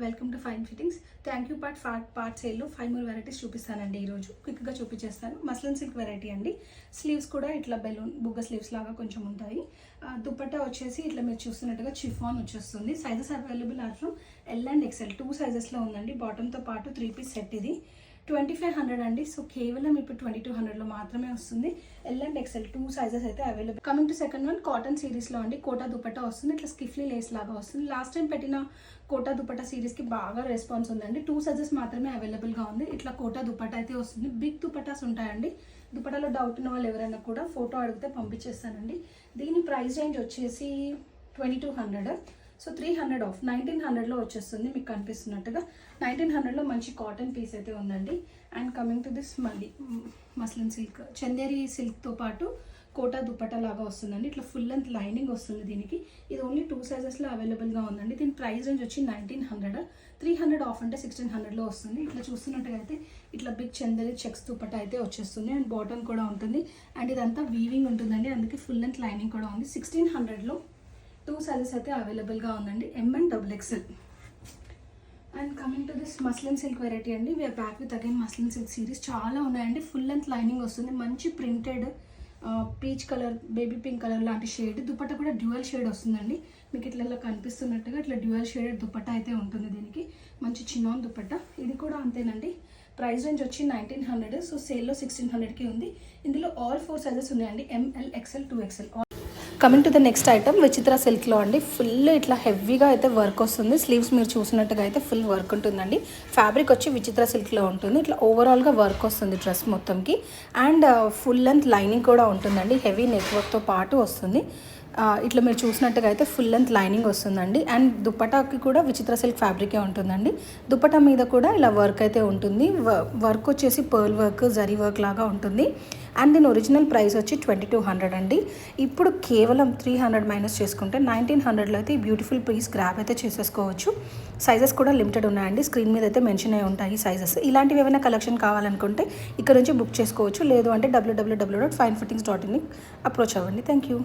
Welcome to fine fittings. Thank you part సేల్లో 5 more varieties చూపిస్తానండి. ఈరోజు క్విక్గా చూపించేస్తాను. మస్లిన్ సిల్క్ వెరైటీ అండి. స్లీవ్స్ కూడా ఇట్లా బెలూన్ బుగ్గ స్లీవ్స్ లాగా కొంచెం ఉంటాయి. దుపట్టా వచ్చేసి ఇట్లా మీరు చూస్తున్నట్టుగా చిఫాన్ వచ్చేస్తుంది. Sizes available are from L and XL 2 సైజెస్లో ఉందండి. బాటంతో పాటు 3-piece సెట్ ఇది 2500 అండి. సో కేవలం ఇప్పుడు 2200లో మాత్రమే వస్తుంది. ఎల్ అండ్ ఎక్సెల్ 2 సైజెస్ అయితే available. Coming to second one, cotton సిరీస్లో అండి. కోటా దుపట్టా వస్తుంది. ఇట్లా స్కిఫ్లీ లేస్ లాగా వస్తుంది. లాస్ట్ టైం పెట్టిన కోటా దుపట్టా సిరీస్కి బాగా రెస్పాన్స్ ఉందండి. 2 సైజెస్ మాత్రమే అవైలబుల్గా ఉంది. ఇట్లా కోటా దుపట్టా అయితే వస్తుంది. బిగ్ దుపట్టాస్ ఉంటాయండి. దుపట్టాలో డౌట్ ఉన్న వాళ్ళు ఎవరైనా కూడా ఫోటో అడిగితే పంపించేస్తానండి. దీని ప్రైస్ రేంజ్ వచ్చేసి 2200. సో 300 ఆఫ్ 1900లో వచ్చేస్తుంది. మీకు కనిపిస్తున్నట్టుగా 1900లో మంచి కాటన్ పీస్ అయితే ఉందండి. అండ్ కమింగ్ టు దిస్ మళ్ళీ మస్లిన్ సిల్క్, చందేరి సిల్క్తో పాటు కోటా దుపట్టా లాగా వస్తుందండి. ఇట్లా ఫుల్ లెంత్ లైనింగ్ వస్తుంది దీనికి. ఇది ఓన్లీ 2 సైజెస్లో అవైలబుల్గా ఉందండి. దీని ప్రైస్ రేంజ్ వచ్చి 1900. 300 ఆఫ్ అంటే 1600లో వస్తుంది. ఇట్లా చూస్తున్నట్టుగా అయితే ఇట్లా బిగ్ చందేరి చెక్స్ దుపట్టా అయితే వచ్చేస్తుంది. అండ్ బాటమ్ కూడా ఉంటుంది. అండ్ ఇదంతా వీవింగ్ ఉంటుందండి. అందుకే ఫుల్ లెంత్ లైనింగ్ కూడా ఉంది. 1600లో 2 సైజెస్ అయితే అవైలబుల్గా ఉందండి. M and XXL. And coming to this muslin silk variety అండి. We're back with again muslin silk series. చాలా ఉన్నాయండి. ఫుల్ లెంత్ లైనింగ్ వస్తుంది. మంచి printed peach colour, baby pink colour లాంటి షేడ్. దుపట్టా కూడా డ్యూయల్ షేడ్ వస్తుందండి. మీకు ఇట్లా కనిపిస్తున్నట్టుగా ఇట్లా డ్యూయల్ షేడెడ్ దుపట్టా అయితే ఉంటుంది దీనికి. మంచి చిన్నాన్ దుపట్టా. ఇది కూడా అంతేనండి. ప్రైస్ రేంజ్ వచ్చి 1900. సో సేల్లో 1600కి ఉంది. ఇందులో ఆల్ 4 సైజెస్ ఉన్నాయండి. ML, XL, 2XL. Coming to the next item, విచిత్ర సిల్క్లో అండి. ఫుల్ ఇట్లా హెవీగా అయితే వర్క్ వస్తుంది. స్లీవ్స్ మీరు చూసినట్టుగా అయితే ఫుల్ వర్క్ ఉంటుందండి. ఫ్యాబ్రిక్ వచ్చి విచిత్ర సిల్క్లో ఉంటుంది. ఇట్లా ఓవరాల్గా వర్క్ వస్తుంది డ్రెస్ మొత్తంకి. అండ్ ఫుల్ లెంత్ లైనింగ్ కూడా ఉంటుందండి. హెవీ నెట్వర్క్తో పాటు వస్తుంది. ఇట్లా మీరు చూసినట్టుగా అయితే ఫుల్ లెంత్ లైనింగ్ వస్తుందండి. అండ్ దుపటాకి కూడా విచిత్ర సిల్క్ ఫ్యాబ్రికే ఉంటుందండి. దుపటా మీద కూడా ఇలా వర్క్ అయితే ఉంటుంది. వర్క్ వచ్చేసి పర్ల్ వర్క్, జరీ వర్క్ లాగా ఉంటుంది. అండ్ దీని ఒరిజినల్ ప్రైస్ వచ్చి 2200 అండి. ఇప్పుడు కేవలం 300 మైనస్ చేసుకుంటే 1900లో అయితే ఈ బ్యూటిఫుల్ పీస్ గ్రాబ్ అయితే చేసేసుకోవచ్చు. సైజెస్ కూడా లిమిటెడ్ ఉన్నాయండి. స్క్రీన్ మీద అయితే మెన్షన్ అయి ఉంటాయి సైజెస్. ఇలాంటివి ఏమైనా కలెక్షన్ కావాలనుకుంటే ఇక్కడ నుంచి బుక్ చేసుకోవచ్చు. లేదు అంటే www.finefittings.in అప్రోచ్ అవ్వండి. Thank you.